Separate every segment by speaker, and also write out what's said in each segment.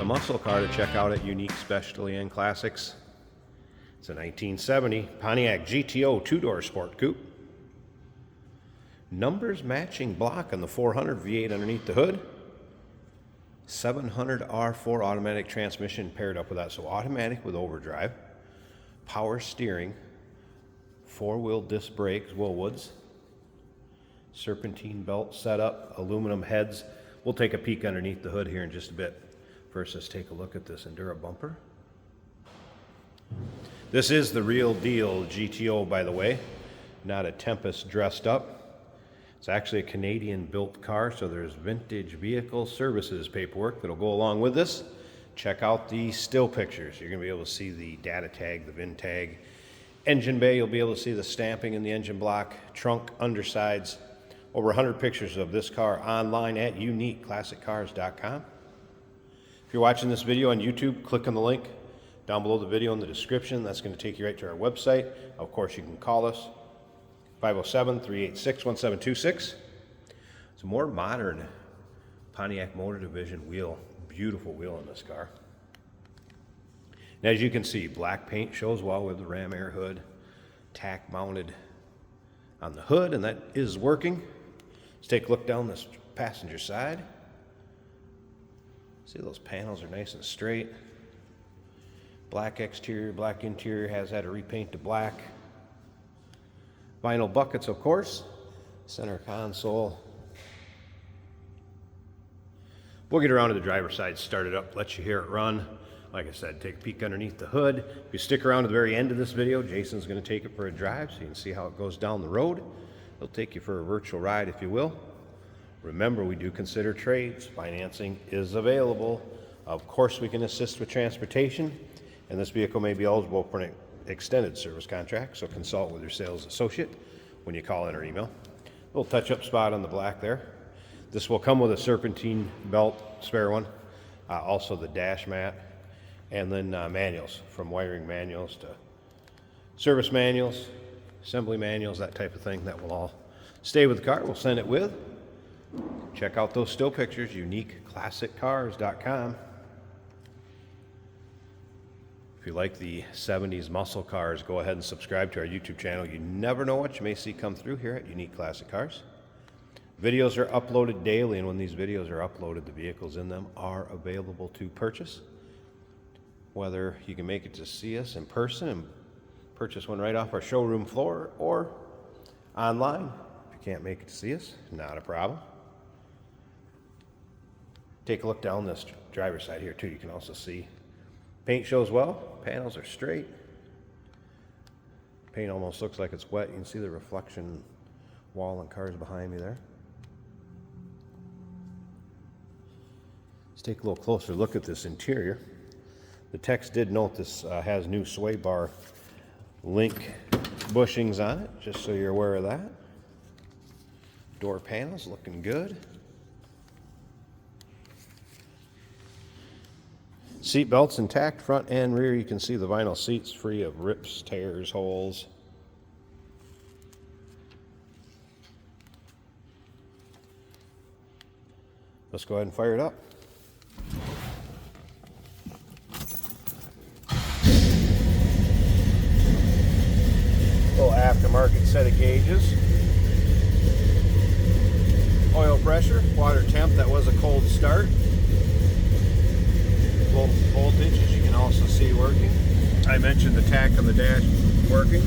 Speaker 1: muscle car to check out at Unique Specialty and Classics. It's a 1970 Pontiac GTO two-door sport coupe. Numbers matching block on the 400 V8 underneath the hood. 700 R4 automatic transmission paired up with that, so automatic with overdrive. Power steering. Four-wheel disc brakes, Woolwoods. Serpentine belt setup, aluminum heads. We'll take a peek underneath the hood here in just a bit. First, let's take a look at this Endura bumper. This is the real deal GTO, by the way, not a Tempest dressed up. It's actually a Canadian-built car, so there's vintage vehicle services paperwork that'll go along with this. Check out the still pictures. You're going to be able to see the data tag, the VIN tag. Engine bay, you'll be able to see the stamping in the engine block, trunk, undersides. Over 100 pictures of this car online at uniqueclassiccars.com. If you're watching this video on YouTube, click on the link down below the video in the description. That's going to take you right to our website. Of course, you can call us, 507-386-1726. It's a more modern Pontiac Motor Division wheel. Beautiful wheel in this car. And as you can see, black paint shows well with the ram air hood, tack mounted on the hood, and that is working. Let's take a look down this passenger side. See, those panels are nice and straight. Black exterior, black interior, has had to repaint to black. Vinyl buckets, of course. Center console. We'll get around to the driver's side, start it up, let you hear it run. Like I said, take a peek underneath the hood. If you stick around to the very end of this video, Jason's going to take it for a drive so you can see how it goes down the road. He'll take you for a virtual ride, if you will. Remember, we do consider trades. Financing is available. Of course, we can assist with transportation, and this vehicle may be eligible for an extended service contract, so consult with your sales associate when you call in or email. A little touch-up spot on the black there. This will come with a serpentine belt, spare one, also the dash mat, and then manuals, from wiring manuals to service manuals, assembly manuals, that type of thing. That will all stay with the car. We'll send it with. Check out those still pictures, uniqueclassiccars.com. If you like the 70s muscle cars, go ahead and subscribe to our YouTube channel. You never know what you may see come through here at Unique Classic Cars. Videos are uploaded daily, and when these videos are uploaded, the vehicles in them are available to purchase. Whether you can make it to see us in person and purchase one right off our showroom floor or online. If you can't make it to see us, not a problem. Take a look down this driver's side here too. You can also see paint shows well. Panels are straight. Paint almost looks like it's wet. You can see the reflection wall and cars behind me there. Let's take a little closer look at this interior. The text did note this has new sway bar link bushings on it, just so you're aware of that. Door panels looking good. Seat belts intact, front and rear. You can see the vinyl seats free of rips, tears, holes. Let's go ahead and fire it up. Little aftermarket set of gauges. Oil pressure, water temp, that was a cold start. Low voltage, as you can also see, working. I mentioned the tack on the dash working.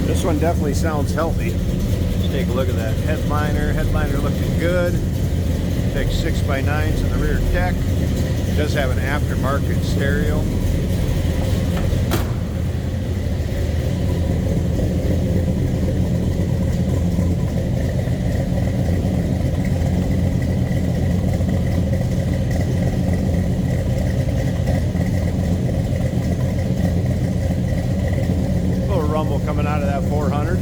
Speaker 1: This one definitely sounds healthy. Let's take a look at that headliner. Headliner looking good. Big 6x9s in the rear deck. It does have an aftermarket stereo. Little rumble coming out of that 400.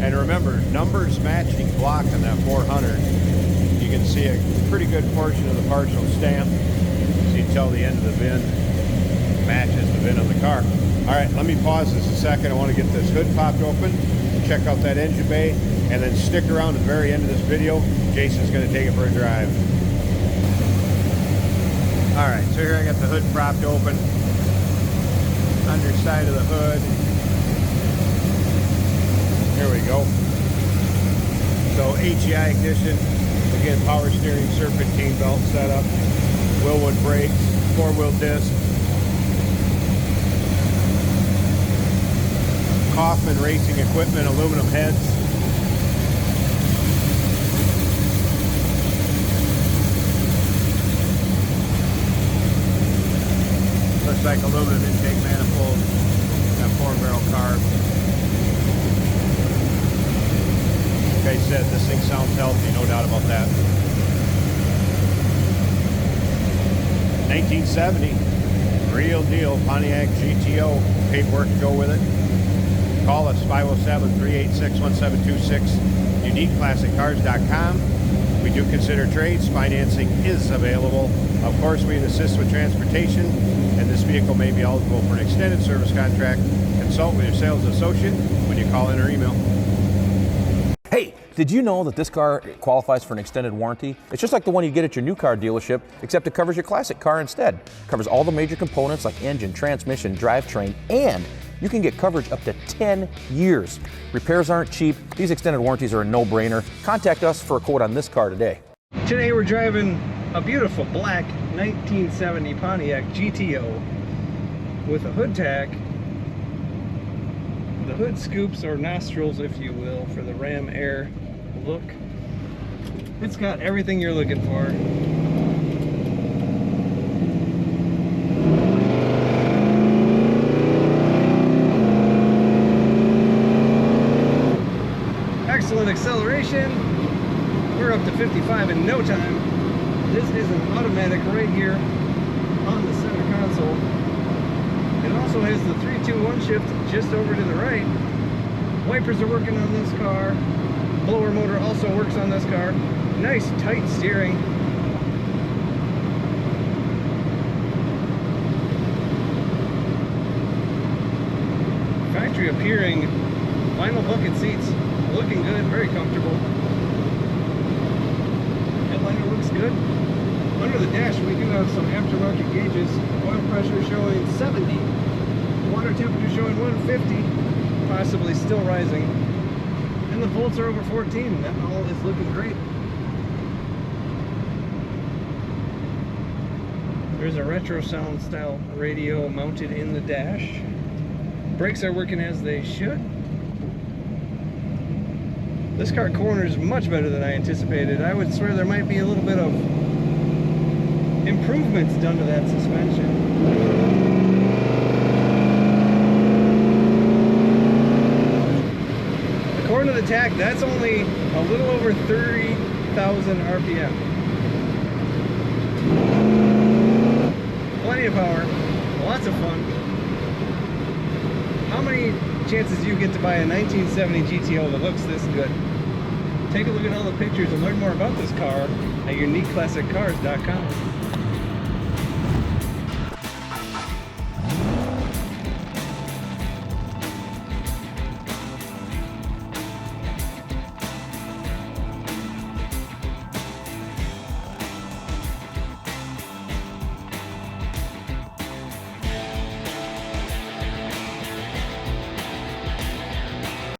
Speaker 1: And remember, numbers matching block on that 400. You can see a pretty good portion of the partial stamp. See tell the end of the VIN matches the VIN of the car. All right, let me pause this a second. I want to get this hood popped open, check out that engine bay, and then stick around to the very end of this video. Jason's going to take it for a drive. All right, so here I got the hood propped open, underside of the hood. Here we go. So HEI ignition, again, power steering, serpentine belt setup, Willwood brakes, 4-wheel disc, Kaufman racing equipment, aluminum heads. Looks like aluminum intake manifold, got 4-barrel carb. Like I said, this thing sounds healthy, no doubt about that. 1970, real deal, Pontiac GTO, paperwork to go with it. Call us, 507-386-1726, uniqueclassiccars.com. We do consider trades. Financing is available. Of course, we assist with transportation, and this vehicle may be eligible for an extended service contract. Consult with your sales associate when you call in or email.
Speaker 2: Hey, did you know that this car qualifies for an extended warranty? It's just like the one you get at your new car dealership, except it covers your classic car instead. It covers all the major components like engine, transmission, drivetrain, and you can get coverage up to 10 years. Repairs aren't cheap. These extended warranties are a no-brainer. Contact us for a quote on this car today.
Speaker 3: Today we're driving a beautiful black 1970 Pontiac GTO with a hood tack. The hood scoops or nostrils, if you will, for the Ram Air look. It's got everything you're looking for. Excellent acceleration. We're up to 55 in no time. This is an automatic right here on the center console. It also has the 3-2-1 shift just over to the right. Wipers are working on this car. Blower motor also works on this car. Nice tight steering. Factory appearing vinyl bucket seats, looking good, very comfortable. Headliner looks good. Under the dash we do have some aftermarket gauges. Oil pressure showing 70. Water temperature showing 150. Possibly still rising. And the volts are over 14. That all is looking great. There's a retro sound style radio mounted in the dash. Brakes are working as they should. This car corners much better than I anticipated. I would swear there might be a little bit of improvements done to that suspension. According to the tach, that's only a little over 30,000 RPM. Plenty of power, lots of fun. How many chances do you get to buy a 1970 GTO that looks this good? Take a look at all the pictures and learn more about this car at uniqueclassiccars.com.